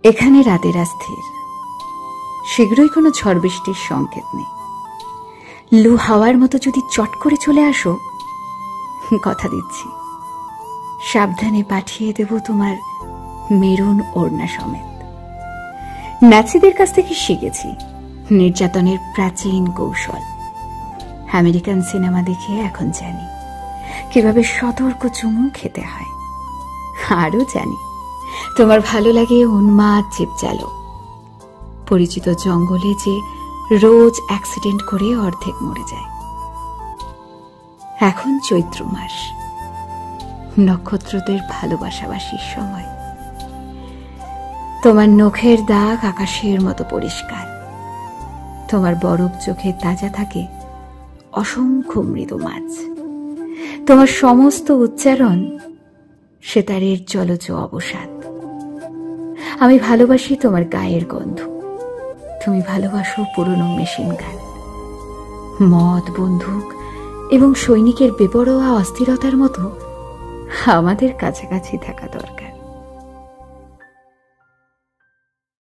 এখানে রাতের স্থির, শীঘ্রই কোনো ঝড় বৃষ্টির সংকেত নেই। লু হাওয়ার মতো যদি চট করে চলে আসো, কথা দিচ্ছি সাবধানে পাঠিয়ে দেব তোমার মেরুন ওড়না সমেত। নাচিদের কাছ থেকে শিখেছি নির্যাতনের প্রাচীন কৌশল। আমেরিকান সিনেমা দেখে এখন জানি কিভাবে সতর্ক চুমু খেতে হয়। আরো জানি তোমার ভালো লাগে উন্মাদ চিপচালো। পরিচিত জঙ্গলে যে রোজ অ্যাক্সিডেন্ট করে অর্ধেক মরে যায়। এখন চৈত্র মাস, নক্ষত্রদের ভালোবাসাবাসির সময়। তোমার নখের দাগ আকাশের মতো পরিষ্কার। তোমার বরফ চোখে তাজা থাকে অসংখ্য মৃদু মাছ। তোমার সমস্ত উচ্চারণ সেতারের জলজ অবসাদ। আমি ভালোবাসি তোমার গায়ের গন্ধ। তুমি ভালোবাসো পুরনো মেশিন গান। মদ, বন্দুক এবং সৈনিকের বেপরোয়া অস্থিরতার মতো আমাদের কাছাকাছি থাকা দরকার।